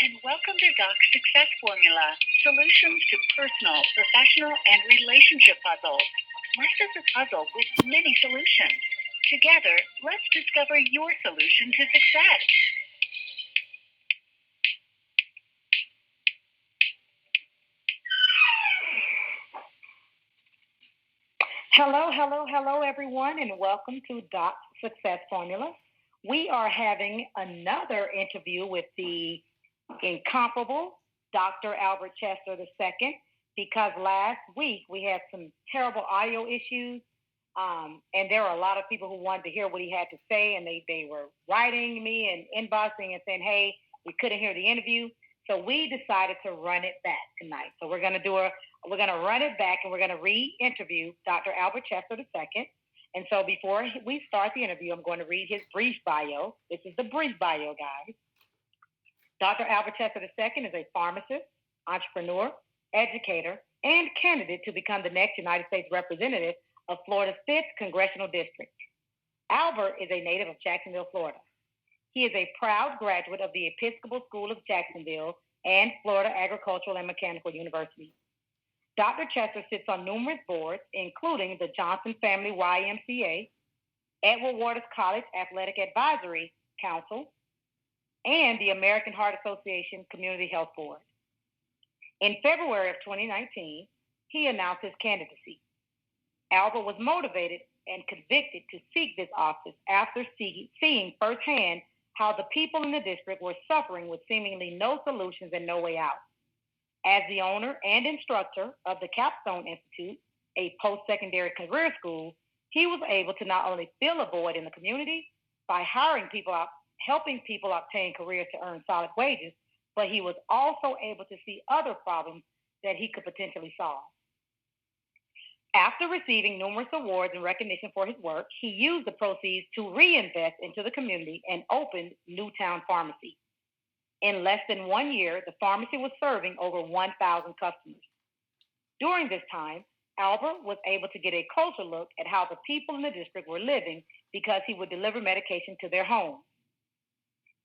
and welcome to Doc's Success Formula, solutions to personal, professional, and relationship puzzles. Life is a puzzle with many solutions. Together, let's discover your solution to success. Hello, everyone, and welcome to Doc's Success Formula. We are having another interview with the incomparable Dr. Albert Chester II, because last week we had some terrible audio issues, and there were a lot of people who wanted to hear what he had to say, and they were writing me and inboxing and saying, hey, we couldn't hear the interview. So we decided to run it back tonight. So we're going to run it back, and we're going to re-interview Dr. Albert Chester II. And so before we start the interview, I'm going to read his brief bio. This is the brief bio, guys. Dr. Albert Chester II is a pharmacist, entrepreneur, educator, and candidate to become the next United States representative of Florida's 5th Congressional District. Albert is a native of Jacksonville, Florida. He is a proud graduate of the Episcopal School of Jacksonville and Florida Agricultural and Mechanical University. Dr. Chester sits on numerous boards, including the Johnson Family YMCA, Edward Waters College Athletic Advisory Council, and the American Heart Association Community Health Board. In February of 2019, he announced his candidacy. Albert was motivated and convicted to seek this office after seeing firsthand how the people in the district were suffering with seemingly no solutions and no way out. As the owner and instructor of the Capstone Institute, a post-secondary career school, he was able to not only fill a void in the community by helping people obtain careers to earn solid wages, but he was also able to see other problems that he could potentially solve. After receiving numerous awards and recognition for his work, he used the proceeds to reinvest into the community and opened Newtown Pharmacy. In less than 1 year, the pharmacy was serving over 1,000 customers. During this time, Albert was able to get a closer look at how the people in the district were living because he would deliver medication to their homes.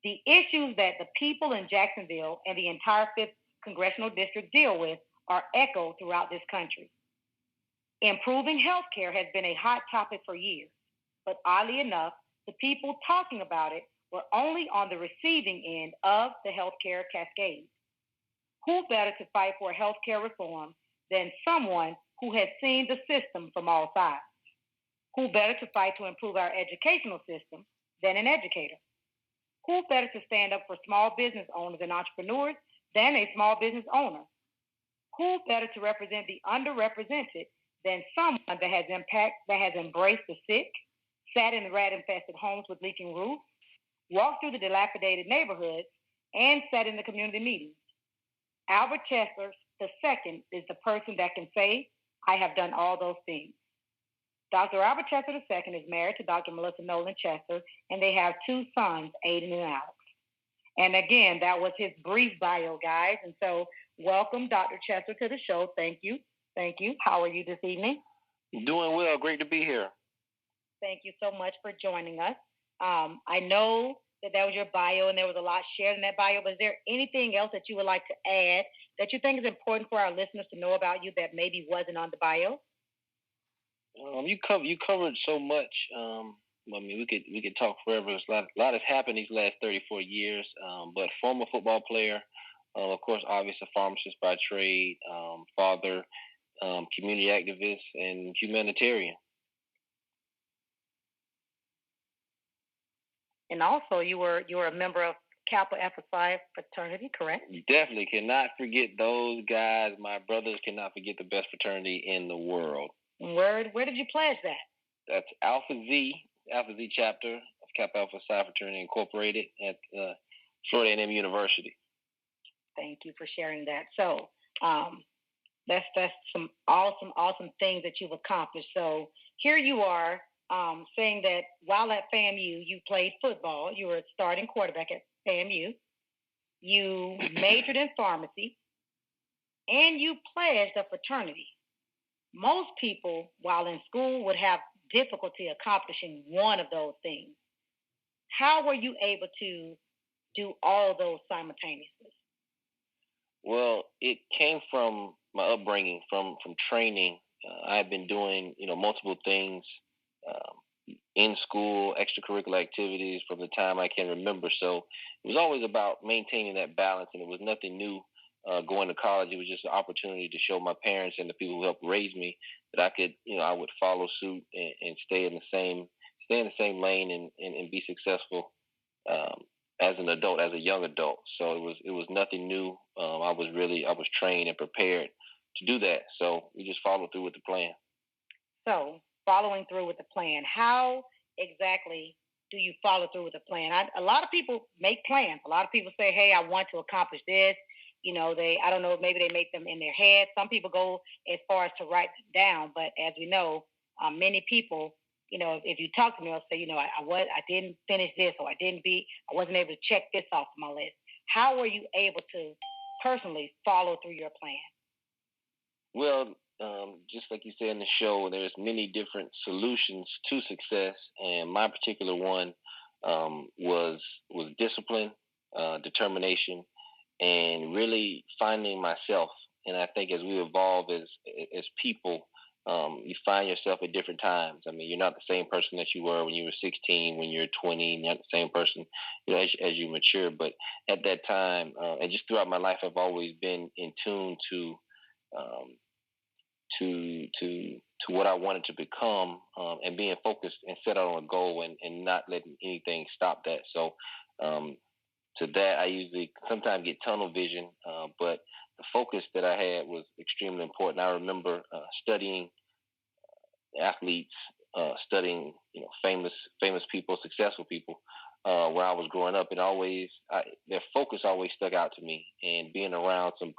The issues that the people in Jacksonville and the entire 5th Congressional District deal with are echoed throughout this country. Improving health care has been a hot topic for years, but oddly enough, the people talking about it were only on the receiving end of the healthcare cascade. Who better to fight for healthcare reform than someone who has seen the system from all sides? Who better to fight to improve our educational system than an educator? Who better to stand up for small business owners and entrepreneurs than a small business owner? Who better to represent the underrepresented than someone that has embraced the sick, sat in the rat-infested homes with leaking roofs, walked through the dilapidated neighborhoods, and sat in the community meetings? Albert Chester II is the person that can say, I have done all those things. Dr. Albert Chester II is married to Dr. Melissa Noland-Chester, and they have 2 sons, Aiden and Alex. And again, that was his brief bio, guys. And so welcome, Dr. Chester, to the show. Thank you. How are you this evening? Doing well. Great to be here. Thank you so much for joining us. I know that was your bio, and there was a lot shared in that bio, but is there anything else that you would like to add that you think is important for our listeners to know about you that maybe wasn't on the bio? You covered so much. We could talk forever. A lot has happened these last 34 years. But former football player, of course, obviously a pharmacist by trade, father, community activist, and humanitarian. And also, you were a member of Kappa Alpha Psi fraternity, correct? Definitely cannot forget those guys. My brothers cannot forget the best fraternity in the world. Where did you pledge that? That's Alpha Z chapter of Kappa Alpha Psi fraternity incorporated at Florida A&M University. Thank you for sharing that. So that's some awesome things that you've accomplished. So here you are saying that while at FAMU, you played football. You were a starting quarterback at FAMU. You majored in pharmacy, and you pledged a fraternity. Most people, while in school, would have difficulty accomplishing one of those things. How were you able to do all those simultaneously? Well, it came from my upbringing, from training. I had been doing, multiple things in school, extracurricular activities from the time I can remember. So it was always about maintaining that balance, and it was nothing new. Going to college, it was just an opportunity to show my parents and the people who helped raise me that I could, I would follow suit and stay in the same lane and be successful as an adult, as a young adult. So it was nothing new. I was trained and prepared to do that. So we just followed through with the plan. So, following through with the plan, how exactly do you follow through with the plan? A lot of people make plans. A lot of people say, "Hey, I want to accomplish this." I don't know, maybe they make them in their head. Some people go as far as to write them down. But as we know, many people, if you talk to them, they'll say, I didn't finish this, or I wasn't able to check this off my list. How were you able to personally follow through your plan? Well, just like you said in the show, there's many different solutions to success, and my particular one was discipline, determination, and really finding myself. And I think as we evolve as people, you find yourself at different times. I mean, you're not the same person that you were when you were 16, when you're 20. You're not the same person, as you mature. But at that time, and just throughout my life, I've always been in tune um, to what I wanted to become, and being focused and set out on a goal, and not letting anything stop that. So to that, I usually sometimes get tunnel vision, but the focus that I had was extremely important. I remember studying athletes, studying famous people, successful people. When I was growing up, their focus always stuck out to me, and being around from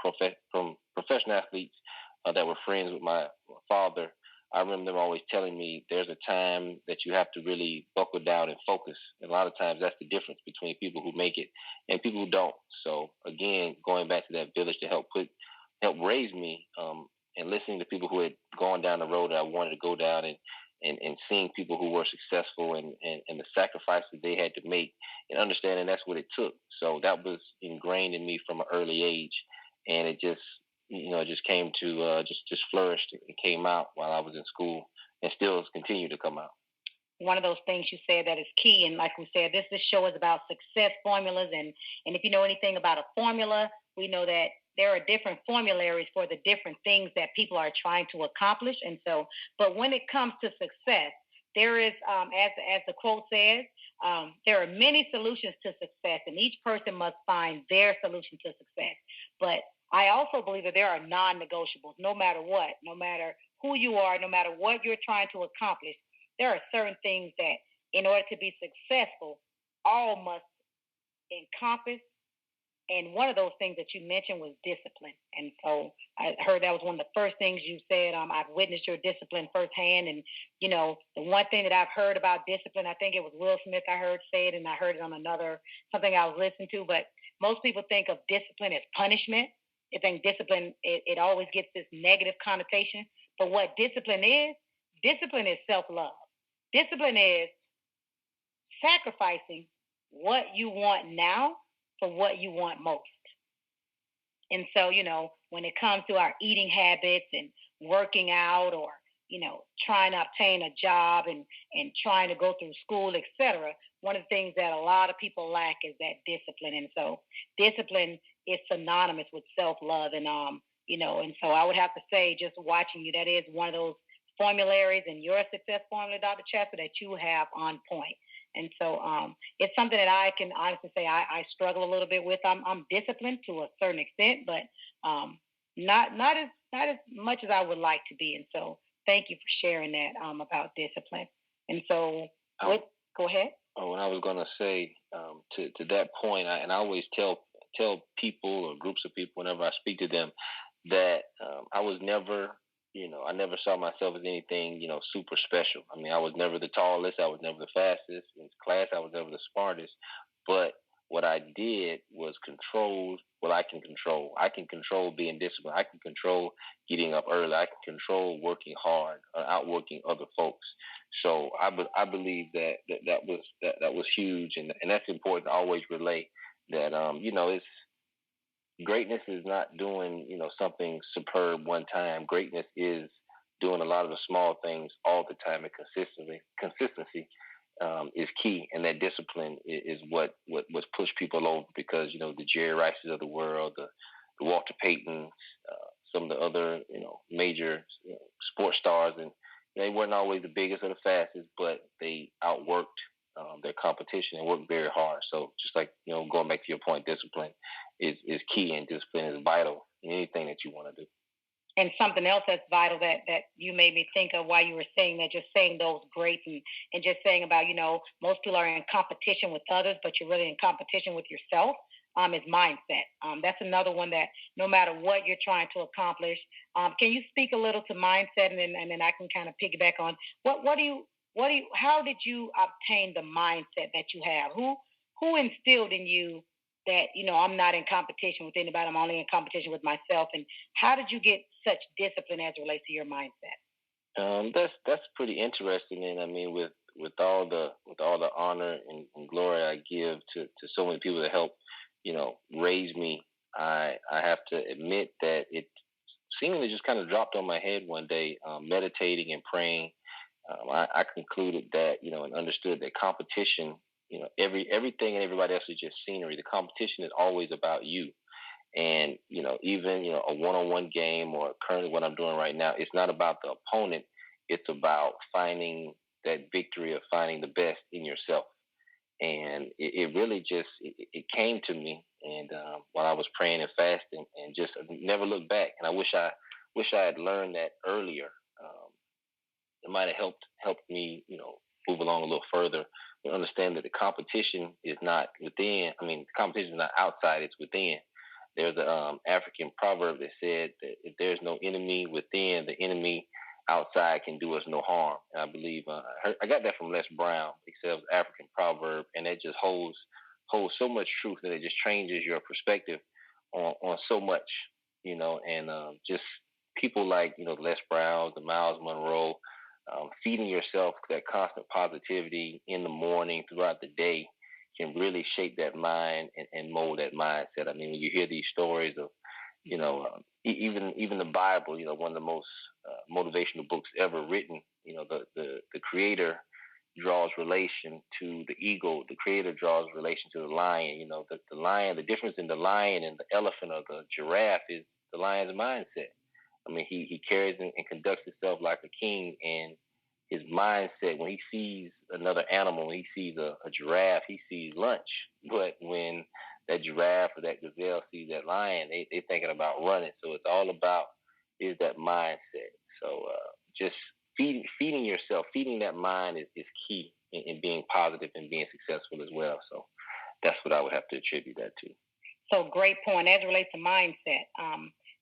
professional athletes that were friends with my father, I remember them always telling me there's a time that you have to really buckle down and focus. And a lot of times that's the difference between people who make it and people who don't. So again, going back to that village to help raise me, and listening to people who had gone down the road that I wanted to go down, and seeing people who were successful, and the sacrifices they had to make, and understanding that's what it took. So that was ingrained in me from an early age, and it just came to just flourished and came out while I was in school, and still has continued to come out. One of those things you said that is key, and like we said, this show is about success formulas, and if you know anything about a formula, we know that there are different formularies for the different things that people are trying to accomplish. And so, but when it comes to success, there is, as the quote says, there are many solutions to success, and each person must find their solution to success. But I also believe that there are non-negotiables. No matter what, no matter who you are, no matter what you're trying to accomplish, there are certain things that, in order to be successful, all must encompass. And one of those things that you mentioned was discipline. And so I heard that was one of the first things you said. I've witnessed your discipline firsthand. And, the one thing that I've heard about discipline, I think it was Will Smith I heard say it, and I heard it on something I was listening to. But most people think of discipline as punishment. They think discipline, it always gets this negative connotation. But what discipline is self-love. Discipline is sacrificing what you want now for what you want most. And so, when it comes to our eating habits and working out, or, trying to obtain a job, and trying to go through school, etc., one of the things that a lot of people lack is that discipline. And so discipline is synonymous with self-love. And so I would have to say, just watching you, that is one of those formularies in your success formula, Dr. Chester, that you have on point. And so it's something that I can honestly say I struggle a little bit with. I'm disciplined to a certain extent, but not as much as I would like to be. And so thank you for sharing that about discipline. And so go ahead. What I was going to say, to that point, I always tell people or groups of people whenever I speak to them that I was never, I never saw myself as anything, super special. I mean, I was never the tallest. I was never the fastest in class. I was never the smartest. But what I did was control what I can control. I can control being disciplined. I can control getting up early. I can control working hard, outworking other folks. So I believe that was huge, and that's important to always relay that. greatness is not doing, something superb one time. Greatness is doing a lot of the small things all the time, and consistency is key, and that discipline is what's pushed people over, because the Jerry Rices of the world, the Walter Paytons, some of the other major sports stars, and they weren't always the biggest or the fastest, but they outworked their competition and worked very hard. So just like going back to your point, discipline is key, and discipline is vital in anything that you want to do. And something else that's vital that you made me think of while you were saying that, just saying those greats, and just saying about, most people are in competition with others, but you're really in competition with yourself, is mindset. That's another one that no matter what you're trying to accomplish, can you speak a little to mindset, and then I can kind of piggyback on how did you obtain the mindset that you have? Who instilled in you that I'm not in competition with anybody, I'm only in competition with myself? And how did you get such discipline as it relates to your mindset? That's pretty interesting, and I mean, with all the honor and glory I give to so many people that help raise me, I have to admit that it seemingly just kind of dropped on my head one day, meditating and praying. I concluded that and understood that competition, everything and everybody else is just scenery. The competition is always about you. And even a one-on-one game, or currently what I'm doing right now, it's not about the opponent. It's about finding that victory, of finding the best in yourself. And it really just it came to me, and while I was praying and fasting, and just never looked back. And I wish I had learned that earlier. It might have helped me, move along a little further, and understand that the competition is not within. I mean, the competition is not outside; it's within. There's an African proverb that said that if there's no enemy within, the enemy outside can do us no harm. And I believe I got that from Les Brown. He says African proverb, and that just holds so much truth, that it just changes your perspective on so much, and just people like Les Brown, the Miles Monroe, feeding yourself that constant positivity in the morning, throughout the day, can really shape that mind and mold that mindset. I mean, when you hear these stories of, even the Bible, one of the most motivational books ever written, the creator draws relation to the eagle. The creator draws relation to the lion. The lion, the difference in the lion and the elephant or the giraffe is the lion's mindset. I mean, he carries and conducts himself like a king, and his mindset, when he sees another animal, when he sees a giraffe, he sees lunch. But when that giraffe or that gazelle sees that lion, they're thinking about running. So it's all about is that mindset. So just feeding yourself, feeding that mind is key in being positive and being successful as well. So that's what I would have to attribute that to. So great point. As it relates to mindset,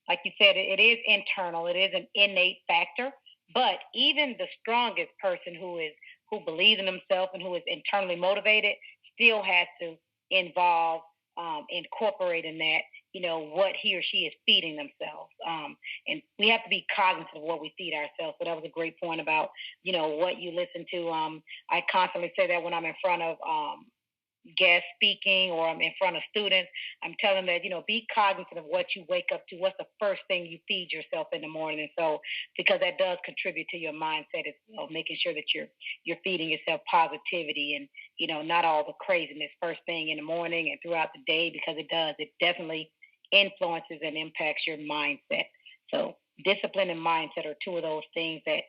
like you said, it is internal. It is an innate factor. But even the strongest person who believes in himself and who is internally motivated still has to incorporate in that, what he or she is feeding themselves. And we have to be cognizant of what we feed ourselves. So that was a great point about, what you listen to. I constantly say that when I'm in front of guest speaking, or I'm in front of students, I'm telling them that, be cognizant of what you wake up to. What's the first thing you feed yourself in the morning? And so, because that does contribute to your mindset, is making sure that you're feeding yourself positivity, and not all the craziness first thing in the morning and throughout the day, because it definitely influences and impacts your mindset. So discipline and mindset are two of those things that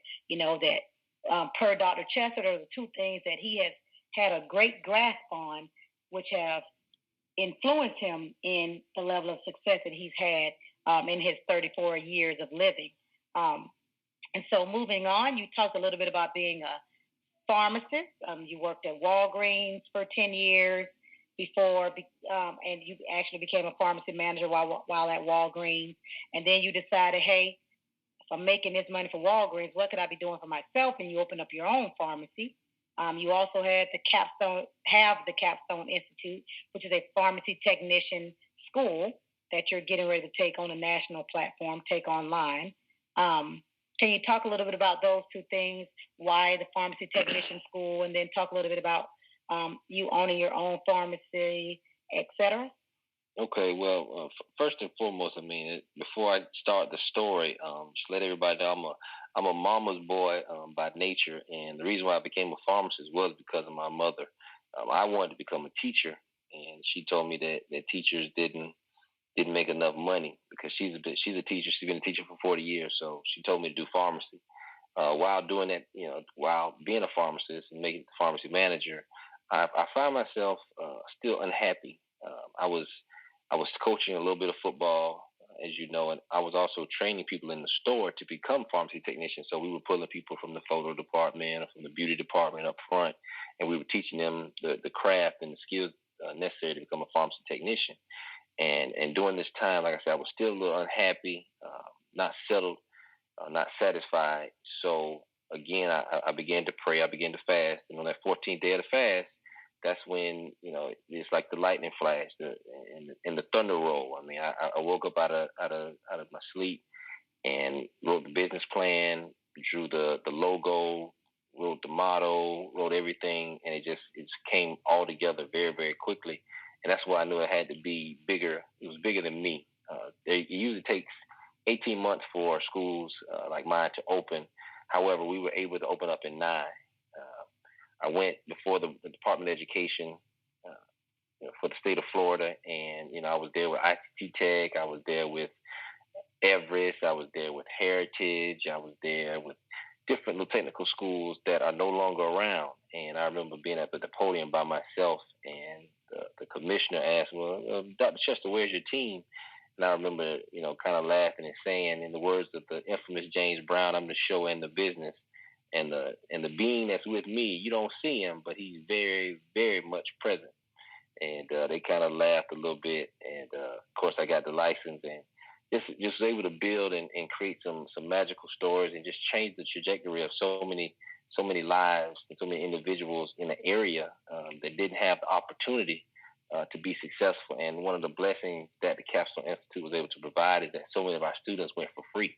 per Dr. Chester, are the two things that he has had a great grasp on, which have influenced him in the level of success that he's had in his 34 years of living. And so moving on, you talked a little bit about being a pharmacist. You worked at Walgreens for 10 years before, and you actually became a pharmacy manager while at Walgreens. And then you decided, hey, if I'm making this money for Walgreens, what could I be doing for myself? And you opened up your own pharmacy. You also had the Capstone Institute, which is a pharmacy technician school that you're getting ready to take on a national platform, take online. Can you talk a little bit about those two things? Why the pharmacy technician school, and then talk a little bit about you owning your own pharmacy, et cetera? Okay, well, first and foremost, I mean, before I start the story, just let everybody know I'm a mama's boy by nature, and the reason why I became a pharmacist was because of my mother. I wanted to become a teacher, and she told me that teachers didn't make enough money because she's a teacher. She's been a teacher for 40 years, so she told me to do pharmacy. While doing that, while being a pharmacist and making the pharmacy manager, I found myself still unhappy. I was coaching a little bit of football, as you know, and I was also training people in the store to become pharmacy technicians. So we were pulling people from the photo department or from the beauty department up front, and we were teaching them the craft and the skills necessary to become a pharmacy technician. And during this time, like I said, I was still a little unhappy, not settled, not satisfied. So again, I began to pray. I began to fast, and on that 14th day of the fast, that's when it's like the lightning flash, and the thunder roll. I mean, I woke up out of my sleep and wrote the business plan, drew the logo, wrote the motto, wrote everything, and it came all together very, very quickly. And that's why I knew it had to be bigger. It was bigger than me. It usually takes 18 months for schools like mine to open. However, we were able to open up in 9. I went before the Department of Education for the state of Florida, and I was there with T.A.L.K. I was there with Everest. I was there with Heritage. I was there with different little technical schools that are no longer around. And I remember being at the podium by myself, and the commissioner asked, "Well, Dr. Chester, where's your team?" And I remember, kind of laughing and saying, in the words of the infamous James Brown, "I'm the show and the business." And the being that's with me, you don't see him, but he's very, very much present. And they kind of laughed a little bit. And of course, I got the license and just was able to build and create some magical stories and just change the trajectory of so many lives and so many individuals in the area that didn't have the opportunity to be successful. And one of the blessings that the Capstone Institute was able to provide is that so many of our students went for free.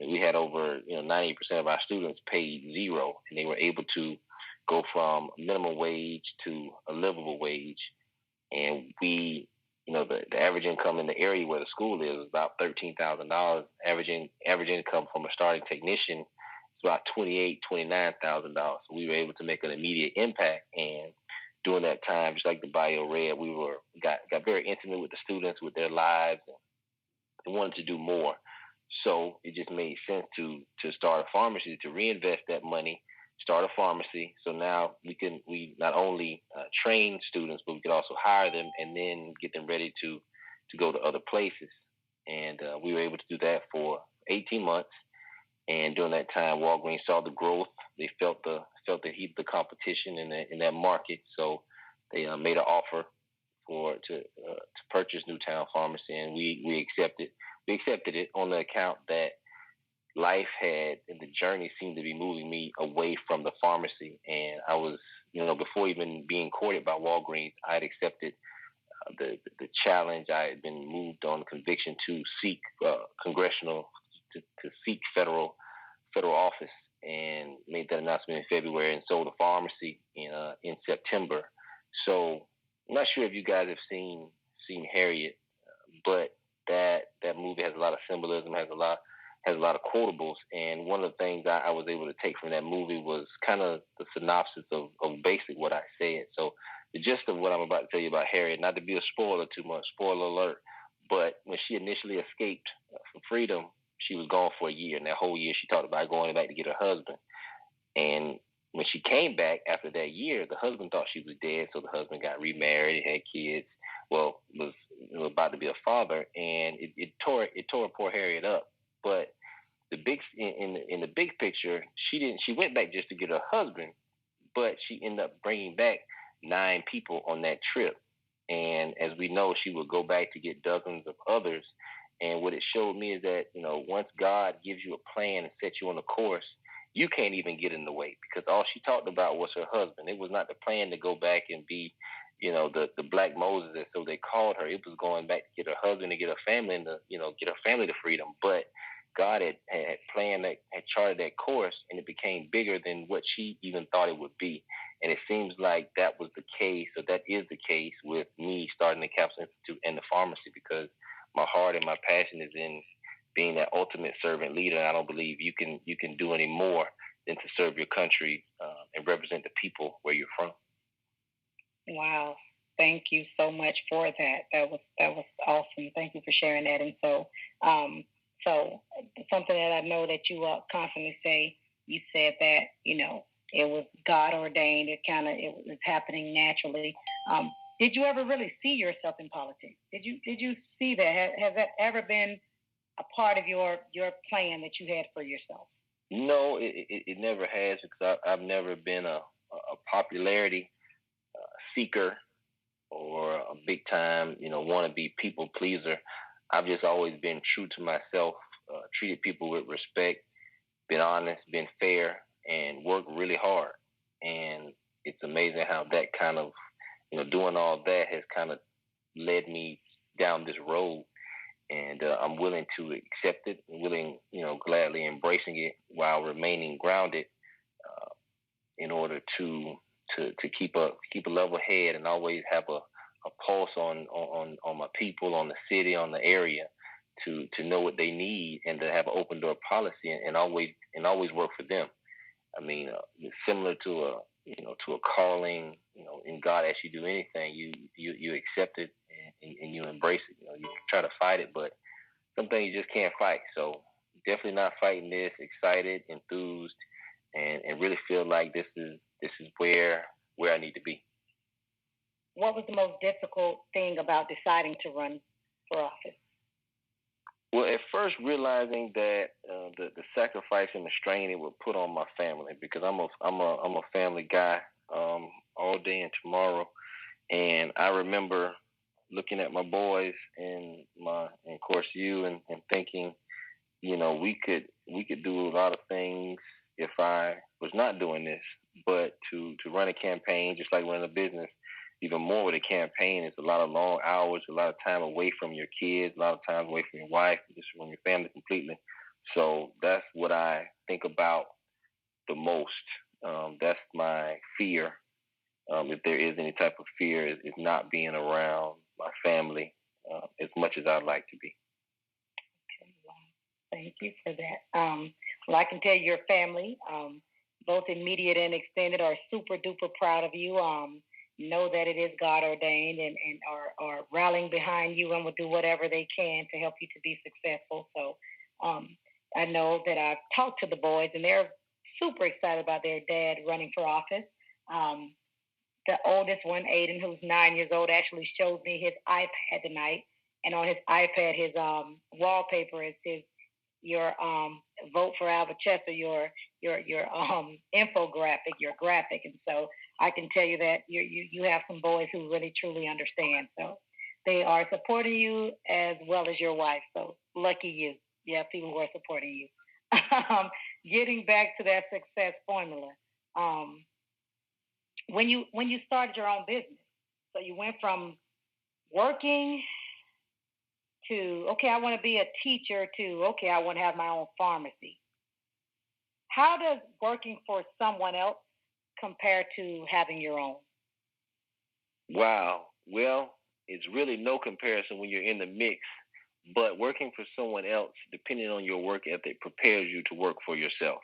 We had over 90% of our students paid zero, and they were able to go from minimum wage to a livable wage. And we, the average income in the area where the school is about $13,000. Average income from a starting technician is about $28,000-$29,000. So we were able to make an immediate impact. And during that time, just like the bio read, we got very intimate with the students, with their lives, and wanted to do more. So it just made sense to start a pharmacy, to reinvest that money, start a pharmacy. So now we not only train students, but we could also hire them and then get them ready to go to other places. And we were able to do that for 18 months. And during that time, Walgreens saw the growth. They felt the heat of the competition in that market. So they made an offer to purchase Newtown Pharmacy, and we accepted. We accepted it on the account that life and the journey seemed to be moving me away from the pharmacy. And I was, before even being courted by Walgreens, I had accepted the challenge. I had been moved on conviction to seek to seek federal office, and made that announcement in February and sold a pharmacy in September. So I'm not sure if you guys have seen Harriet, but that movie has a lot of symbolism, has a lot of quotables. And one of the things I was able to take from that movie was kind of the synopsis of basically what I said. So the gist of what I'm about to tell you about Harriet, not to be a spoiler too much, spoiler alert, but when she initially escaped for freedom, she was gone for a year. And that whole year she talked about going back to get her husband. And when she came back after that year, the husband thought she was dead, so the husband got remarried, had kids. Well, was about to be a father, and it tore poor Harriet up. But the in the big picture, she went back just to get her husband, but she ended up bringing back 9 people on that trip. And as we know, she would go back to get dozens of others. And what it showed me is that, once God gives you a plan and sets you on a course, you can't even get in the way, because all she talked about was her husband. It was not the plan to go back and be, the Black Moses, and so they called her. It was going back to get her husband, to get her family, and get her family to freedom. But God had planned that, had charted that course, and it became bigger than what she even thought it would be. And it seems like that was the case, or that is the case with me starting the Capsule Institute and the pharmacy, because my heart and my passion is in being that ultimate servant leader. And I don't believe you can do any more than to serve your country and represent the people where you're from. Wow. Thank you so much for that. That was awesome. Thank you for sharing that. And so, something that I know that you constantly say, you said that, it was God ordained. It was happening naturally. Did you ever really see yourself in politics? Did you see that? Has that ever been a part of your plan that you had for yourself? No, it never has, because I've never been a popularity seeker or a big time, wannabe people pleaser. I've just always been true to myself, treated people with respect, been honest, been fair, and worked really hard. And it's amazing how that kind of, doing all that has kind of led me down this road. And I'm willing to accept it, willing, gladly embracing it while remaining grounded in order to keep a level head and always have a pulse on my people, on the city, on the area, to know what they need, and to have an open door policy, and always work for them. I mean, it's similar to a calling. In God, as you do anything, you accept it and you embrace it. You try to fight it, but some things you just can't fight. So definitely not fighting this. Excited, enthused, and really feel like this is where I need to be. What was the most difficult thing about deciding to run for office? Well, at first realizing that the sacrifice and the strain it would put on my family, because I'm a family guy, all day and tomorrow, and I remember looking at my boys and of course you, and thinking, we could do a lot of things if I was not doing this, but to run a campaign, just like running a business, even more with a campaign, it's a lot of long hours, a lot of time away from your kids, a lot of time away from your wife, just from your family completely. So that's what I think about the most. That's my fear. If there is any type of fear, is not being around my family as much as I'd like to be. Okay, well, thank you for that. Well, I can tell your family, both immediate and extended, are super duper proud of you. Know that it is God ordained, and are rallying behind you, and will do whatever they can to help you to be successful. So I know that I've talked to the boys, and they're super excited about their dad running for office. The oldest one, Aiden, who's 9 years old, actually showed me his iPad tonight, and on his iPad, his wallpaper is your vote for Albert Chester, your infographic, your graphic. And so I can tell you that you have some boys who really truly understand. So they are supporting you as well as your wife. So lucky you. You have people who are supporting you. Getting back to that success formula. When you started your own business, so you went from working to, okay, I want to be a teacher, to, okay, I want to have my own pharmacy. How does working for someone else compare to having your own? Wow. Well, it's really no comparison when you're in the mix, but working for someone else, depending on your work ethic, prepares you to work for yourself.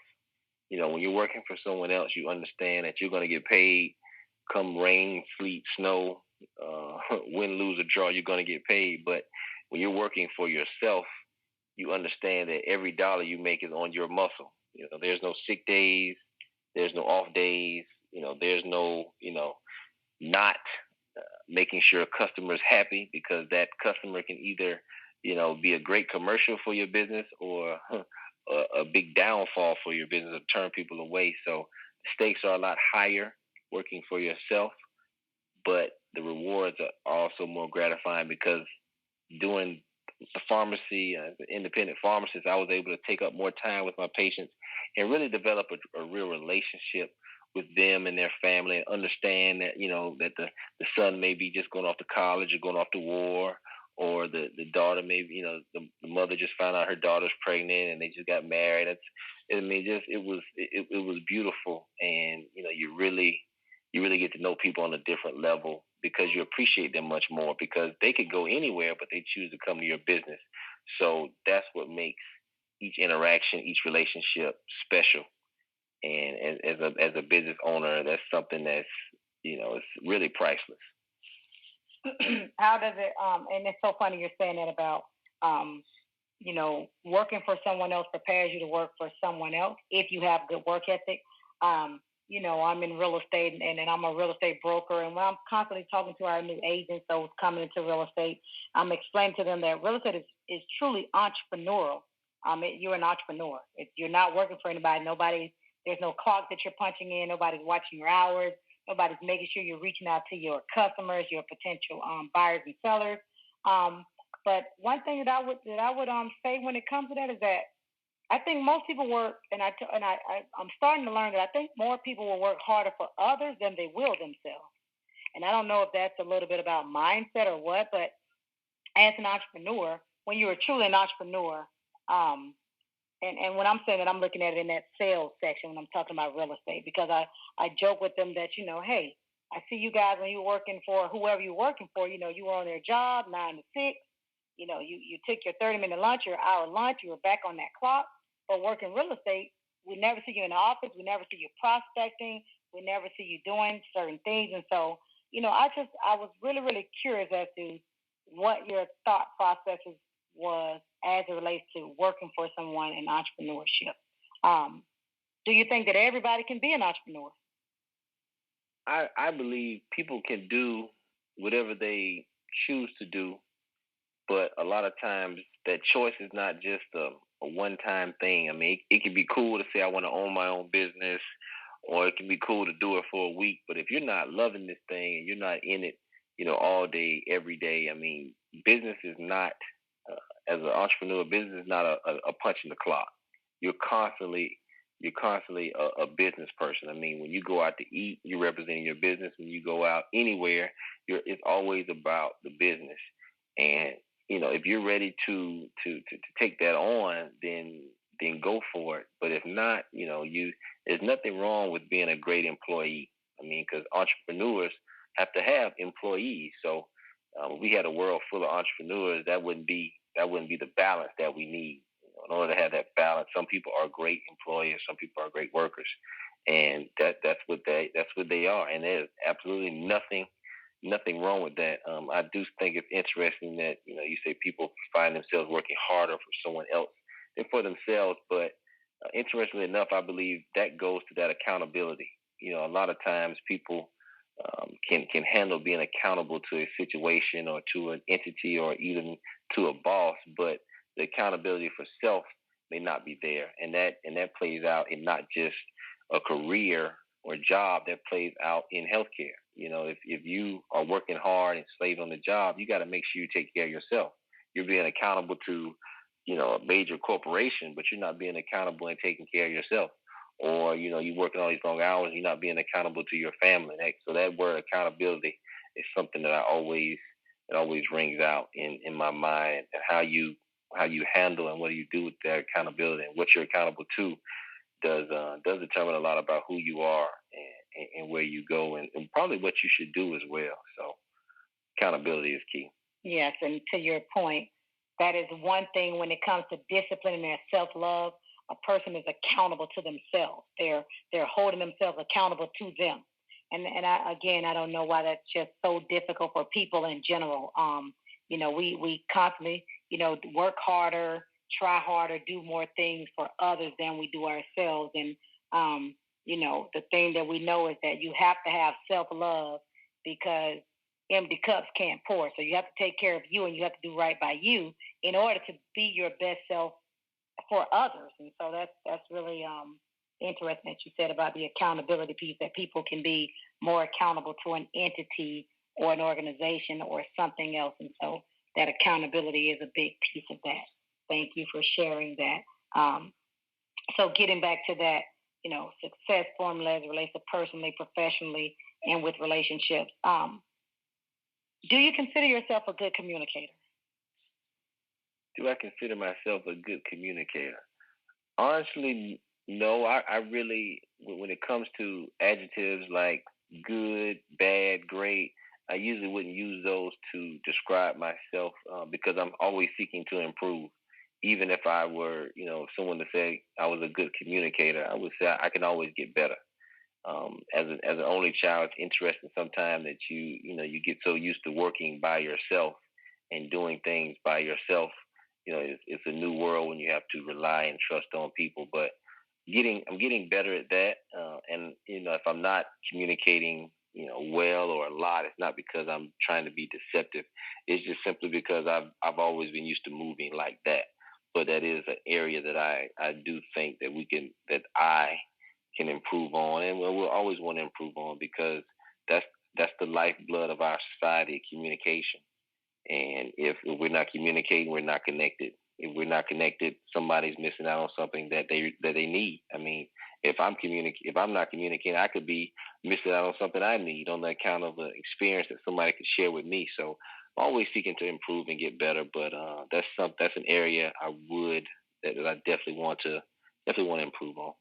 When you're working for someone else, you understand that you're going to get paid come rain, sleet, snow, win, lose, or draw, you're going to get paid. But when you're working for yourself, you understand that every dollar you make is on your muscle. There's no sick days, there's no off days, there's no, not making sure a customer's happy, because that customer can either, be a great commercial for your business, or a big downfall for your business, or turn people away. So the stakes are a lot higher working for yourself, but the rewards are also more gratifying, because doing the pharmacy, as an independent pharmacist, I was able to take up more time with my patients and really develop a real relationship with them and their family, and understand that, that the son may be just going off to college, or going off to war, or the daughter maybe, the mother just found out her daughter's pregnant and they just got married. It was beautiful, and you really get to know people on a different level because you appreciate them much more because they could go anywhere, but they choose to come to your business. So that's what makes each interaction, each relationship special. And as a business owner, that's something that's it's really priceless. How does it? And it's so funny you're saying that about working for someone else prepares you to work for someone else if you have good work ethic. I'm in real estate and I'm a real estate broker. And when I'm constantly talking to our new agents, those coming into real estate, I'm explaining to them that real estate is truly entrepreneurial. You're an entrepreneur. You're not working for anybody. There's no clock that you're punching in. Nobody's watching your hours. Nobody's making sure you're reaching out to your customers, your potential buyers and sellers. But one thing that I would say when it comes to that is that I think most people work, and I'm starting to learn that I think more people will work harder for others than they will themselves. And I don't know if that's a little bit about mindset or what, but as an entrepreneur, when you're truly an entrepreneur, and when I'm saying that, I'm looking at it in that sales section when I'm talking about real estate, because I joke with them that, hey, I see you guys when you're working for whoever you're working for, you were on their job 9 to 6, you took your 30-minute lunch, your hour lunch, you were back on that clock. But working real estate, we never see you in the office, we never see you prospecting, we never see you doing certain things. And so, I was really, really curious as to what your thought processes was as it relates to working for someone in entrepreneurship. Do you think that everybody can be an entrepreneur? I believe people can do whatever they choose to do, but a lot of times that choice is not just a one-time thing. I mean, it can be cool to say I want to own my own business, or it can be cool to do it for a week. But if you're not loving this thing and you're not in it, all day, every day, I mean, business is not, as an entrepreneur, business is not a punch in the clock. You're constantly a business person. I mean, when you go out to eat, you're representing your business. When you go out anywhere, it's always about the business. And if you're ready to take that on, then go for it. But if not, there's nothing wrong with being a great employee. I mean, because entrepreneurs have to have employees. So if we had a world full of entrepreneurs, that wouldn't be the balance that we need. In order to have that balance, some people are great employees, some people are great workers, and that's what they are. And there's absolutely nothing wrong with that. I do think it's interesting that you say people find themselves working harder for someone else than for themselves. But interestingly enough, I believe that goes to that accountability. A lot of times people can handle being accountable to a situation or to an entity or even to a boss, but the accountability for self may not be there, and that plays out in not just a career or job, that plays out in healthcare. If you are working hard and slave on the job, you got to make sure you take care of yourself. You're being accountable to, a major corporation, but you're not being accountable and taking care of yourself. Or, you're working all these long hours, you're not being accountable to your family. So that word accountability is something that it always rings out in my mind. And how you handle and what do you do with that accountability and what you're accountable to does determine a lot about who you are and where you go and probably what you should do as well. So accountability is key. Yes, and to your point, that is one thing when it comes to discipline and their self-love. A person is accountable to themselves. They're holding themselves accountable to them. And I don't know why that's just so difficult for people in general. We constantly, work harder, try harder, do more things for others than we do ourselves. And, the thing that we know is that you have to have self-love because empty cups can't pour. So you have to take care of you and you have to do right by you in order to be your best self for others. And so that's really interesting that you said about the accountability piece, that people can be more accountable to an entity or an organization or something else. And so that accountability is a big piece of that. Thank you for sharing that. So getting back to that, success formula as it relates to personally, professionally, and with relationships. Do you consider yourself a good communicator? Do I consider myself a good communicator? Honestly, no. I really, when it comes to adjectives like good, bad, great, I usually wouldn't use those to describe myself because I'm always seeking to improve. Even if I were, someone to say I was a good communicator, I would say I can always get better. As an only child, it's interesting sometimes that you get so used to working by yourself and doing things by yourself. It's a new world when you have to rely and trust on people. But I'm getting better at that. And if I'm not communicating, well or a lot, it's not because I'm trying to be deceptive. It's just simply because I've always been used to moving like that. But that is an area that I do think that I can improve on, and we'll always want to improve on because that's that's the lifeblood of our society, communication. And if we're not communicating, we're not connected. If we're not connected, somebody's missing out on something that they need. I mean, if I'm not communicating, I could be missing out on something I need on the account of an experience that somebody could share with me. So I'm always seeking to improve and get better. But that's an area that I definitely want to improve on.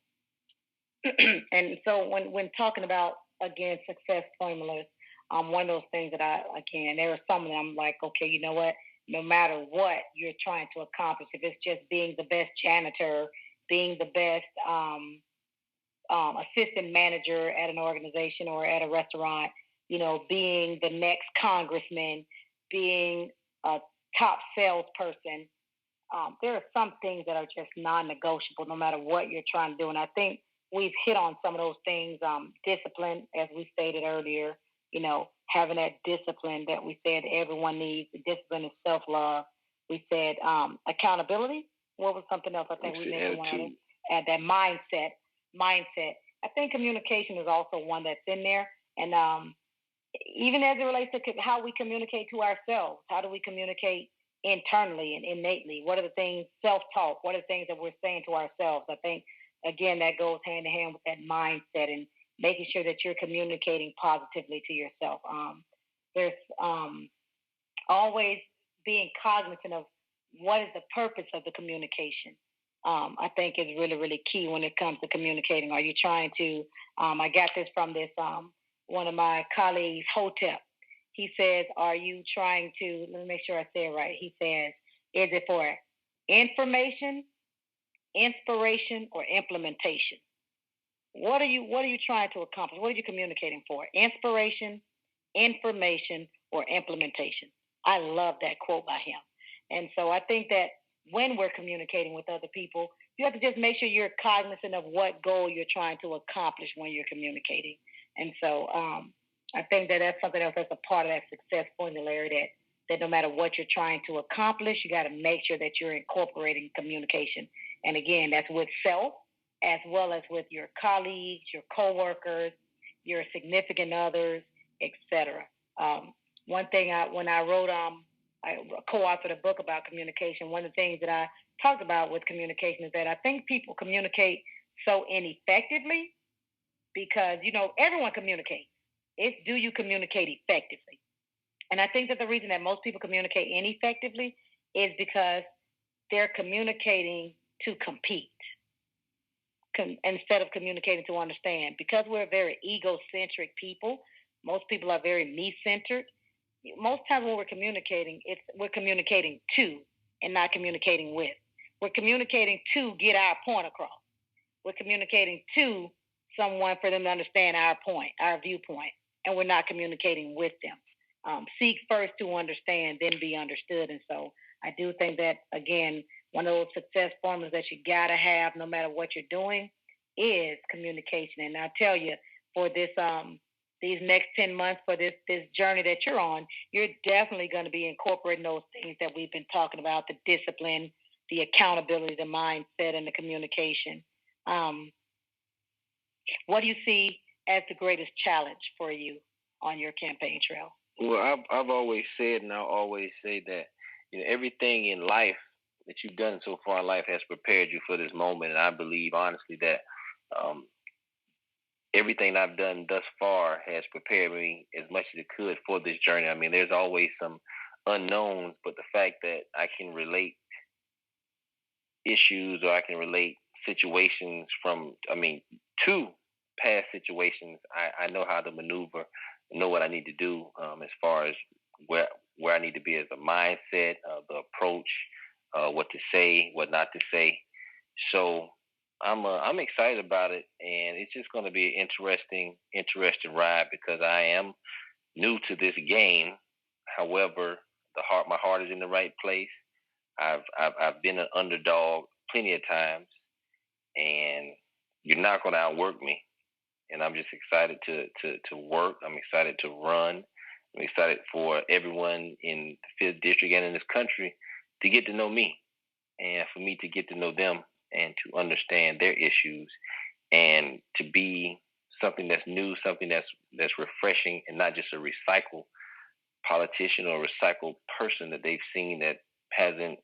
And so when talking about again success formulas, one of those things that there are some that I'm like, okay, you know what? No matter what you're trying to accomplish, if it's just being the best janitor, being the best assistant manager at an organization or at a restaurant, being the next congressman, being a top salesperson, there are some things that are just non-negotiable no matter what you're trying to do. And I think we've hit on some of those things. Discipline, as we stated earlier, having that discipline that we said everyone needs. The discipline is self-love. We said accountability. What was something else? I think we mentioned one. Add that mindset. I think communication is also one that's in there. And even as it relates to how we communicate to ourselves, how do we communicate internally and innately? What are the things, self-talk, what are the things that we're saying to ourselves? I think, again, that goes hand in hand with that mindset and making sure that you're communicating positively to yourself. There's always being cognizant of what is the purpose of the communication. I think is really, really key when it comes to communicating. Are you trying to, I got this from this, one of my colleagues, Hotep. He says, are you trying to, let me make sure I say it right. He says, is it for information, inspiration, or implementation? What are you trying to accomplish? What are you communicating for? Inspiration, information, or implementation? I love that quote by him. And so I think that when we're communicating with other people, you have to just make sure you're cognizant of what goal you're trying to accomplish when you're communicating. And so I think that that's something else that's a part of that success formulary that no matter what you're trying to accomplish, you got to make sure that you're incorporating communication. And again, that's with self as well as with your colleagues, your coworkers, your significant others, etc. One thing when I wrote, I co-authored a book about communication. One of the things that I talked about with communication is that I think people communicate so ineffectively because, everyone communicates. It's do you communicate effectively? And I think that the reason that most people communicate ineffectively is because they're communicating to compete instead of communicating to understand. Because we're very egocentric people, most people are very me-centered. Most times when we're communicating to and not communicating with. We're communicating to get our point across. We're communicating to someone for them to understand our point, our viewpoint, and we're not communicating with them. Seek first to understand, then be understood. And so I do think that, again, one of those success formulas that you got to have no matter what you're doing is communication. And I tell you, for this these next 10 months, for this journey that you're on, you're definitely going to be incorporating those things that we've been talking about, the discipline, the accountability, the mindset, and the communication. What do you see as the greatest challenge for you on your campaign trail? Well, I've always said, and I'll always say that everything in life that you've done so far in life has prepared you for this moment. And I believe honestly that everything I've done thus far has prepared me as much as it could for this journey. I mean, there's always some unknowns, but the fact that I can relate issues, or I can relate situations to past situations. I know how to maneuver, know what I need to do as far as where I need to be as a mindset, the approach, what to say, what not to say. So I'm excited about it, and it's just going to be an interesting ride because I am new to this game. However, my heart is in the right place. I've been an underdog plenty of times, and you're not going to outwork me. And I'm just excited to work. I'm excited to run. I'm excited for everyone in the fifth district and in this country to get to know me, and for me to get to know them and to understand their issues, and to be something that's new, something that's refreshing, and not just a recycled politician or a recycled person that they've seen that hasn't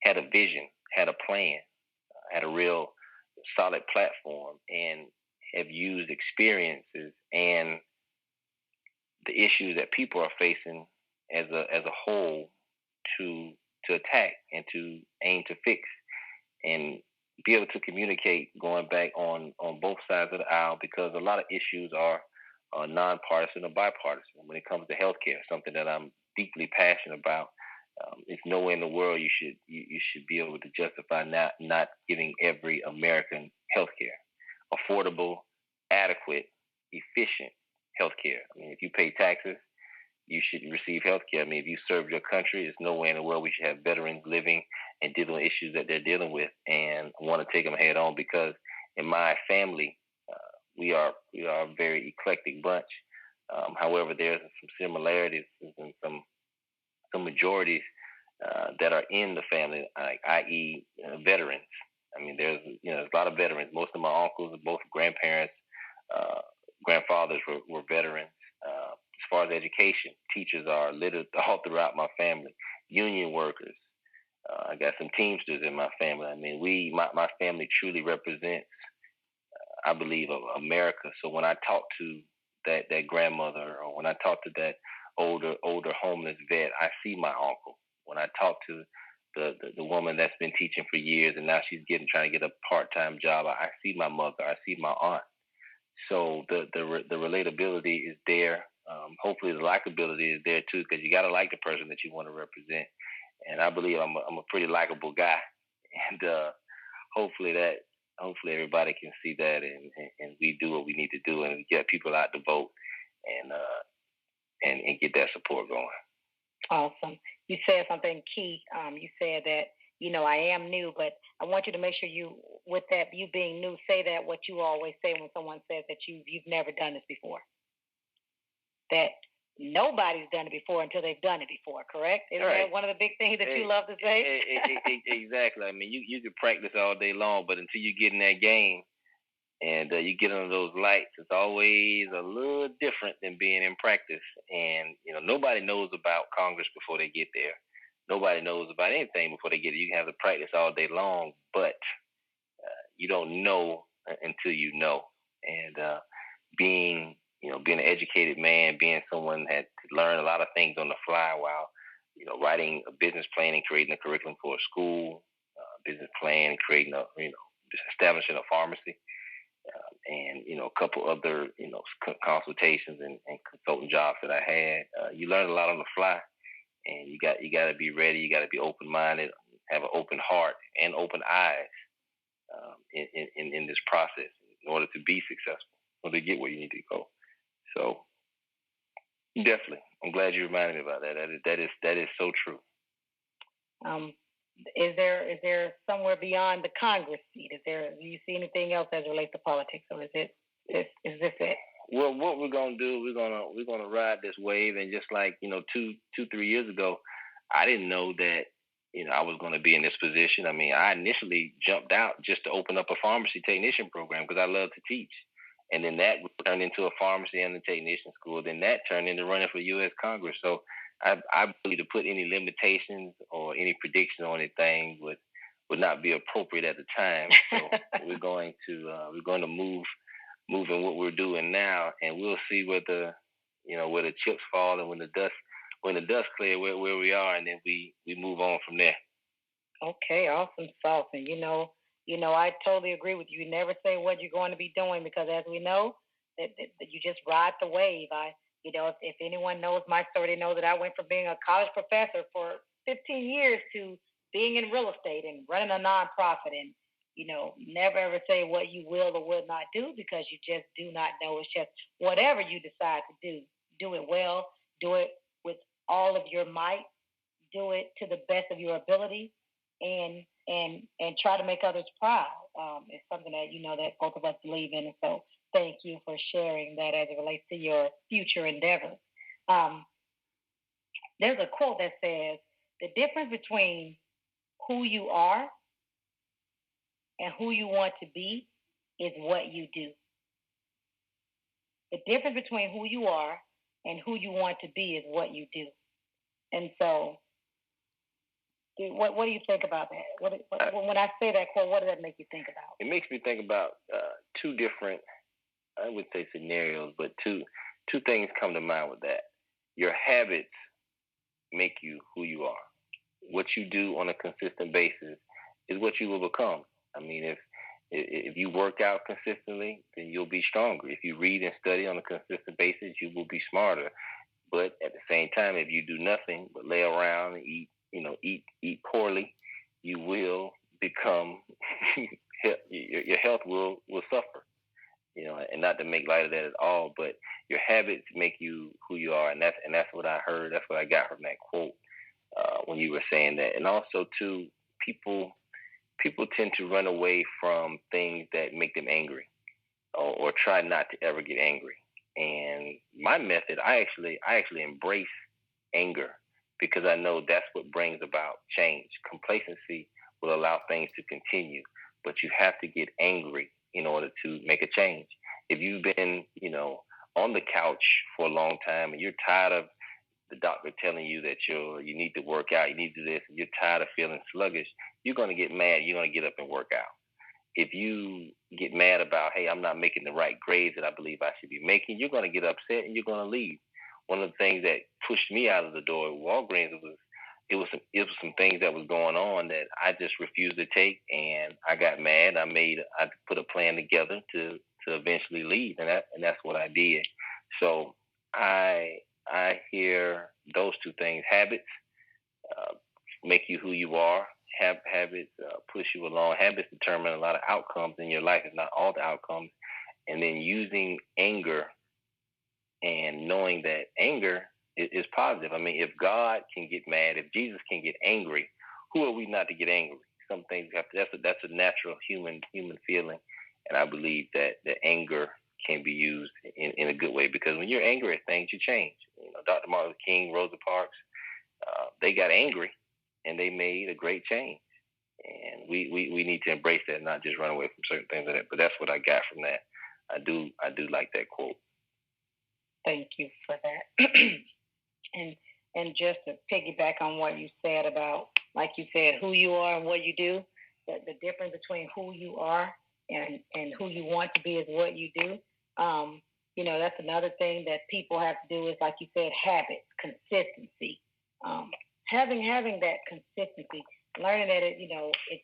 had a vision, had a plan, had a real solid platform, and have used experiences and the issues that people are facing as a whole to attack and to aim to fix, and be able to communicate going back on both sides of the aisle, because a lot of issues are nonpartisan or bipartisan when it comes to healthcare, something that I'm deeply passionate about. It's nowhere in the world you should be able to justify not giving every American healthcare, affordable, adequate, efficient healthcare. I mean, if you pay taxes, you should receive healthcare. I mean, if you serve your country, there's nowhere in the world we should have veterans living and dealing with issues that they're dealing with, and I want to take them head on, because in my family, we are a very eclectic bunch. However, there's some similarities and some majorities that are in the family, like i.e. Veterans. I mean, there's a lot of veterans. Most of my uncles, both grandparents, grandfathers were veterans. As far as education, teachers are littered all throughout my family. Union workers. I got some Teamsters in my family. I mean, my family truly represents, I believe, of America. So when I talk to that grandmother, or when I talk to that older homeless vet, I see my uncle. When I talk to the woman that's been teaching for years and now she's trying to get a part-time job, I see my mother. I see my aunt. So the relatability is there. Hopefully the likability is there too, because you got to like the person that you want to represent. And I believe I'm a pretty likable guy, and hopefully everybody can see that, and we do what we need to do, and get people out to vote, and get that support going. Awesome. You said something key. You said that, I am new, but I want you to make sure with that, you being new, say that what you always say when someone says that you've never done this before. That nobody's done it before until they've done it before, correct? Isn't that one of the big things that you love to say? Exactly. I mean, you could practice all day long, but until you get in that game and you get under those lights, it's always a little different than being in practice. And, nobody knows about Congress before they get there. Nobody knows about anything before they get there. You can have the practice all day long, but you don't know until you know. And being an educated man, being someone that had to learn a lot of things on the fly while, writing a business plan and creating a curriculum for a school, business plan, creating establishing a pharmacy, and, a couple other, consultations and consulting jobs that I had. You learn a lot on the fly, and you got to be ready. You got to be open-minded, have an open heart and open eyes in this process in order to be successful, or to get where you need to go. So definitely, I'm glad you reminded me about that. That is so true. Is there somewhere beyond the Congress seat? Do you see anything else as it relates to politics, or is this it? Well, what we're gonna do, we're gonna ride this wave, and just like 2-3 years ago, I didn't know that I was going to be in this position. I mean, I initially jumped out just to open up a pharmacy technician program because I love to teach. And then that turned into a pharmacy and a technician school. Then that turned into running for U.S. Congress. So I believe to put any limitations or any prediction on anything would not be appropriate at the time. So we're going to move in what we're doing now, and we'll see where the chips fall, and when the dust clears, where we are, and then we move on from there. Okay, awesome sauce. And I totally agree with you. You never say what you're going to be doing because, as we know, that you just ride the wave. If anyone knows my story, they know that I went from being a college professor for 15 years to being in real estate and running a nonprofit. And never ever say what you will or will not do because you just do not know. It's just whatever you decide to do it well, do it with all of your might, do it to the best of your ability, and try to make others proud. It's something that that both of us believe in. And so, thank you for sharing that as it relates to your future endeavors. Um, there's a quote that says, "The difference between who you are and who you want to be is what you do." The difference between who you are and who you want to be is what you do. And so, what do you think about that? When I say that quote, what does that make you think about? It makes me think about two different, I would say, scenarios, but two things come to mind with that. Your habits make you who you are. What you do on a consistent basis is what you will become. I mean, if you work out consistently, then you'll be stronger. If you read and study on a consistent basis, you will be smarter. But at the same time, if you do nothing but lay around and eat poorly, you will become your health will suffer. And not to make light of that at all, but your habits make you who you are, and that's what I heard. That's what I got from that quote when you were saying that. And also, too, people tend to run away from things that make them angry, or try not to ever get angry. And my method, I actually embrace anger because I know that's what brings about change. Complacency will allow things to continue, but you have to get angry in order to make a change. If you've been, on the couch for a long time and you're tired of the doctor telling you that you need to work out, you need to do this, and you're tired of feeling sluggish, you're going to get mad. You're going to get up and work out. If you get mad about, hey, I'm not making the right grades that I believe I should be making, you're going to get upset and you're going to leave. One of the things that pushed me out of the door at Walgreens was some things that was going on that I just refused to take, and I got mad. I put a plan together to eventually leave, and that's what I did. So I hear those two things: habits make you who you are. Habits push you along. Habits determine a lot of outcomes in your life, if not all the outcomes. And then using anger and knowing that anger is positive. I mean, if God can get mad, if Jesus can get angry, who are we not to get angry? Some things have to. That's a natural human feeling, and I believe that anger can be used in a good way, because when you're angry at things, you change. Dr. Martin Luther King, Rosa Parks, they got angry and they made a great change. And we need to embrace that, not just run away from certain things like that. But that's what I got from that. I do like that quote. Thank you for that. and just to piggyback on what you said about, like you said, who you are and what you do, the difference between who you are and who you want to be is what you do. That's another thing that people have to do is, like you said, habits, consistency. Having that consistency, learning that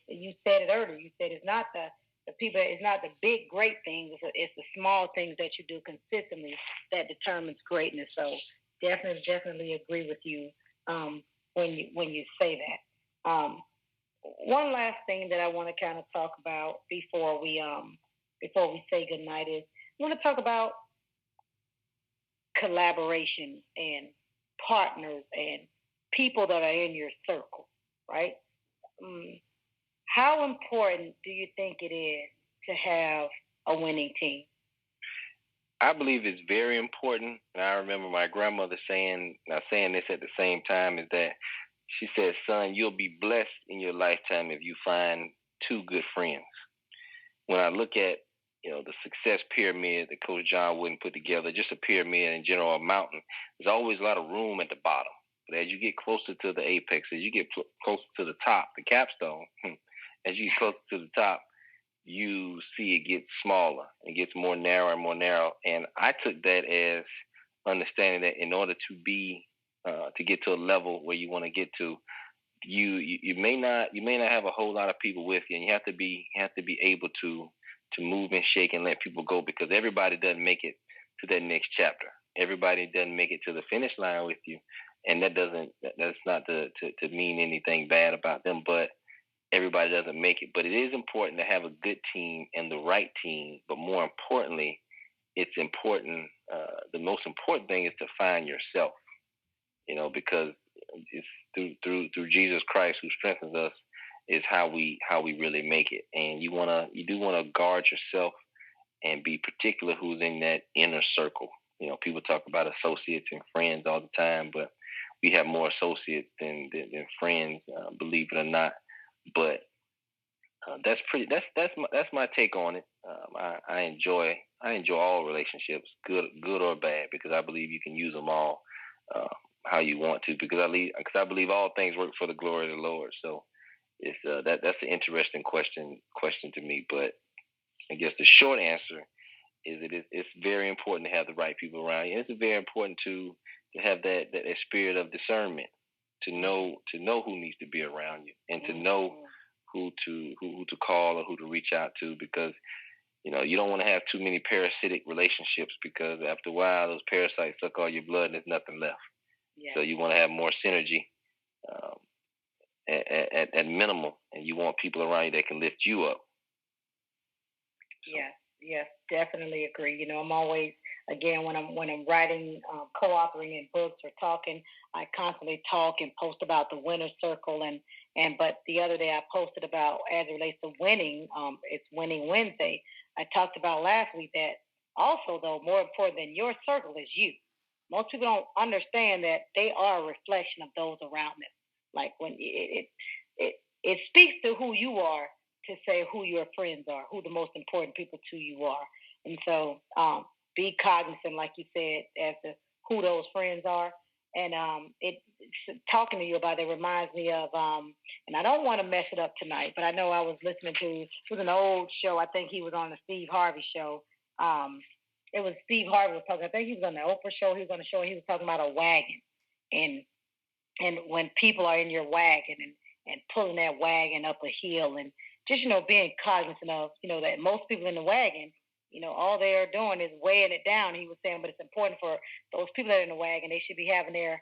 you said it earlier. You said it's not the people. It's not the big great things. It's the small things that you do consistently that determines greatness. So definitely agree with you when you say that. One last thing that I want to kind of talk about before we say goodnight is I want to talk about collaboration and partners and people that are in your circle, right? How important do you think it is to have a winning team? I believe it's very important. And I remember my grandmother saying this at the same time, is that she said, son, you'll be blessed in your lifetime if you find two good friends. When I look at, the success pyramid that Coach John Wooden put together, just a pyramid in general, a mountain, there's always a lot of room at the bottom. But as you get closer to the apex, as you get closer to the top, the capstone, as you get closer to the top, you see it gets smaller. It gets more narrow and more narrow. And I took that as understanding that in order to get to a level where you want to get to, you may not have a whole lot of people with you, and you have to be able to move and shake and let people go, because everybody doesn't make it to that next chapter. Everybody doesn't make it to the finish line with you, and that's not to mean anything bad about them, but everybody doesn't make it. But it is important to have a good team and the right team. But more importantly, it's important. The most important thing is to find yourself. Because it's through Jesus Christ who strengthens us is how we really make it. And you do wanna guard yourself and be particular who's in that inner circle. People talk about associates and friends all the time, but we have more associates than friends, believe it or not. But that's my take on it. I enjoy all relationships, good or bad, because I believe you can use them all how you want to, because I believe all things work for the glory of the Lord. So it's that's an interesting question to me. But I guess the short answer is it's very important to have the right people around you. And it's very important to have that spirit of discernment, to know who needs to be around you, and to know who to call or who to reach out to, because you don't want to have too many parasitic relationships, because after a while those parasites suck all your blood and there's nothing left. Yeah. So you want to have more synergy at minimal, and you want people around you that can lift you up. So. Yes, definitely agree. I'm always, again, when I'm writing, co-authoring in books or talking, I constantly talk and post about the winner's circle, but the other day I posted about, as it relates to winning, it's Winning Wednesday. I talked about last week that also, though, more important than your circle is you. Most people don't understand that they are a reflection of those around them. Like when it speaks to who you are to say who your friends are, who the most important people to you are. And so be cognizant, like you said, as to who those friends are. And talking to you about it reminds me of, and I don't want to mess it up tonight, but I know I was listening to, it was an old show. I think he was on the Steve Harvey show. It was Steve Harvey was talking. I think he was on the Oprah show. He was on the show. He was talking about a wagon, and when people are in your wagon and pulling that wagon up a hill, and just being cognizant of that most people in the wagon, all they are doing is weighing it down. He was saying, but it's important for those people that are in the wagon. They should be having their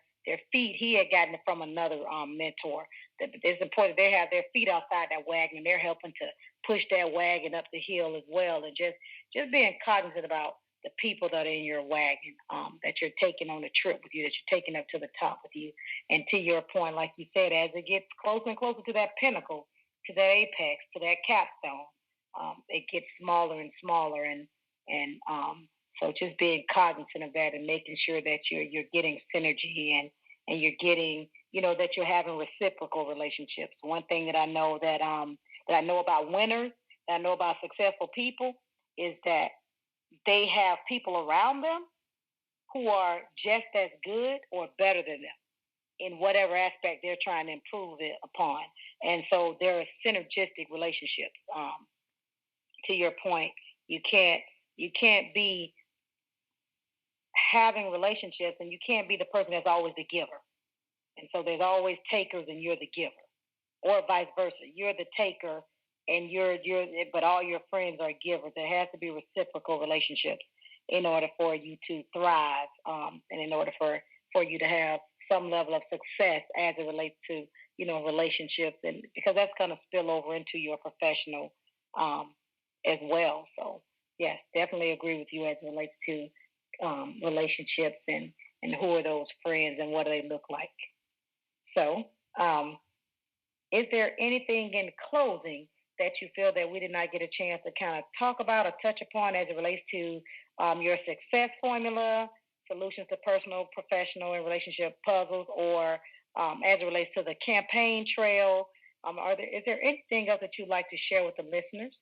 feet. He had gotten it from another mentor. That it's important they have their feet outside that wagon, and they're helping to push that wagon up the hill as well. And just being cognizant about the people that are in your wagon, that you're taking on a trip with you, that you're taking up to the top with you. And to your point, like you said, as it gets closer and closer to that pinnacle, to that apex, to that capstone, it gets smaller and smaller. And so just being cognizant of that and making sure that you're getting synergy and you're getting, that you're having reciprocal relationships. One thing that I know that I know about winners, that I know about successful people, is that they have people around them who are just as good or better than them in whatever aspect they're trying to improve it upon. And so there are synergistic relationships. To your point, you can't be having relationships and you can't be the person that's always the giver. And so there's always takers and you're the giver, or vice versa. You're the taker and but all your friends are givers. There has to be reciprocal relationships in order for you to thrive, and in order for you to have some level of success as it relates to relationships, and because that's going to spill over into your professional as well. So yes, definitely agree with you as it relates to relationships and who are those friends and what do they look like. So is there anything in closing that you feel that we did not get a chance to kind of talk about or touch upon as it relates to your success formula, solutions to personal, professional, and relationship puzzles, or as it relates to the campaign trail? Is there anything else that you'd like to share with the listeners?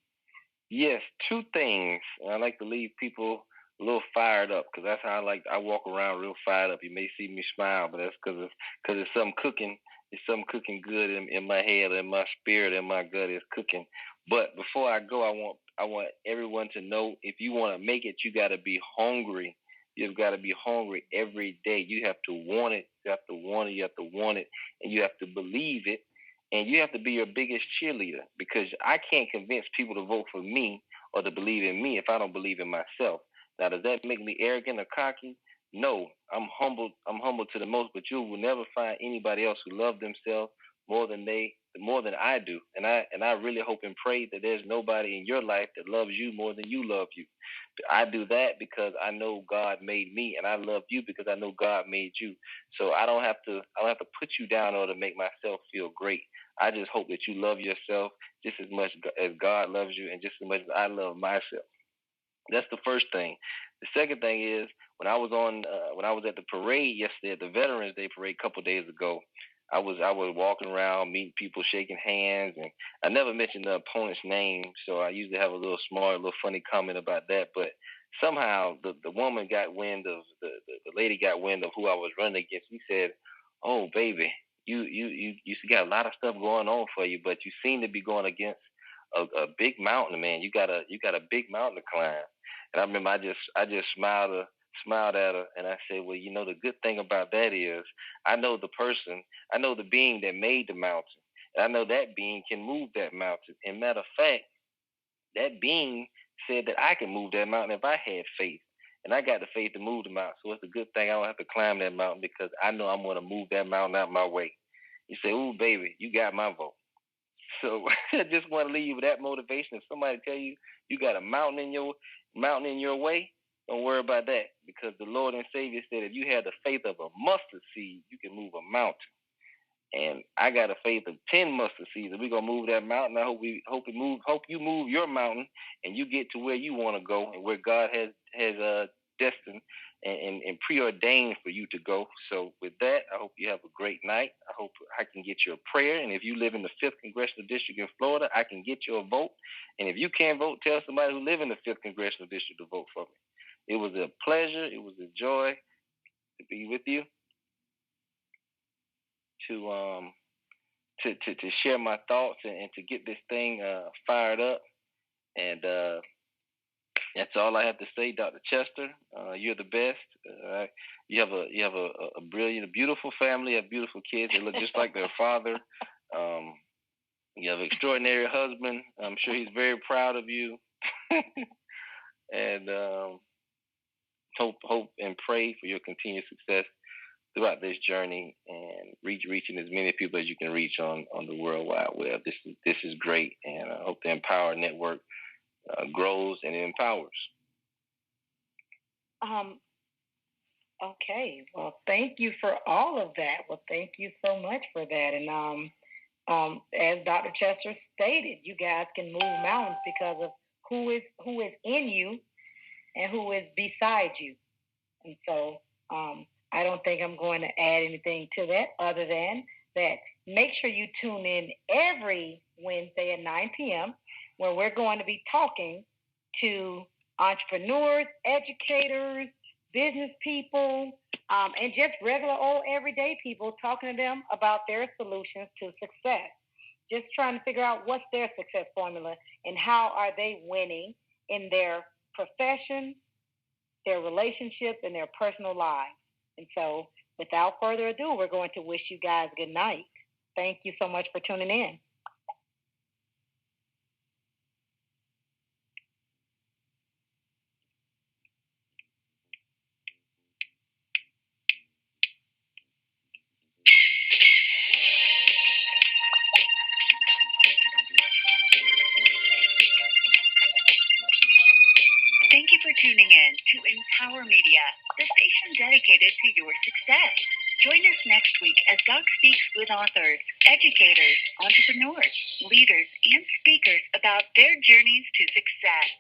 Yes, two things. I like to leave people a little fired up, because that's how I walk around real fired up. You may see me smile, but that's because it's something cooking. It's something cooking good in my head, in my spirit, in my gut is cooking. But before I go, I want everyone to know, if you want to make it, you got to be hungry. You've got to be hungry every day. You have to want it. You have to want it. You have to want it, and you have to believe it. And you have to be your biggest cheerleader, because I can't convince people to vote for me or to believe in me if I don't believe in myself. Now, does that make me arrogant or cocky? No, I'm humbled. I'm humble to the most, but you will never find anybody else who loves themselves more than I do. And I really hope and pray that there's nobody in your life that loves you more than you love you. I do that because I know God made me, and I love you because I know God made you. So I don't have to put you down in order to make myself feel great. I just hope that you love yourself just as much as God loves you, and just as much as I love myself. That's the first thing. The second thing is, when I was at the parade yesterday, at the Veterans Day parade a couple of days ago, I was walking around meeting people, shaking hands, and I never mentioned the opponent's name, so I usually have a little smart, little funny comment about that. But somehow the woman got wind of the lady got wind of who I was running against. He said, "Oh, baby, you got a lot of stuff going on for you, but you seem to be going against a big mountain, man. You got a big mountain to climb." And I remember I just smiled at her, and I said, "Well, the good thing about that is I know the being that made the mountain, and I know that being can move that mountain. And matter of fact, that being said that I can move that mountain if I had faith. And I got the faith to move the mountain. So it's a good thing I don't have to climb that mountain, because I know I'm going to move that mountain out my way." You say, "Ooh, baby, you got my vote." So I just want to leave you with that motivation. If somebody tell you you got a mountain in your way, don't worry about that, because the Lord and Savior said if you had the faith of a mustard seed, you can move a mountain. And I got a faith of 10 mustard seeds, and we're gonna move that mountain. I hope you move your mountain, and you get to where you want to go, and where God has destined and preordained for you to go. So with that, I hope you have a great night. I hope I can get your prayer, and if you live in the 5th Congressional District in Florida, I can get your vote. And if you can't vote, tell somebody who live in the 5th Congressional District to vote for me. It was a pleasure. It was a joy to be with you, to share my thoughts, and to get this thing fired up. And that's all I have to say, Dr. Chester. You're the best. You have a brilliant, a beautiful family, have beautiful kids. They look just like their father. You have an extraordinary husband. I'm sure he's very proud of you. And hope and pray for your continued success throughout this journey, and reaching as many people as you can reach on the World Wide Web. This is great, and I hope the Empower Network grows and empowers. Okay. Well, thank you for all of that. Well, thank you so much for that. And as Dr. Chester stated, you guys can move mountains because of who is in you and who is beside you. And so I don't think I'm going to add anything to that other than that. Make sure you tune in every Wednesday at 9 p.m. where we're going to be talking to entrepreneurs, educators, business people, and just regular old everyday people, talking to them about their solutions to success. Just trying to figure out what's their success formula and how are they winning in their profession, their relationships, and their personal lives. And so without further ado, we're going to wish you guys good night. Thank you so much for tuning in. Thank you for tuning in to Empower Media, the station dedicated to your success. Join us next week as Doc speaks with authors, educators, entrepreneurs, leaders, and speakers about their journeys to success.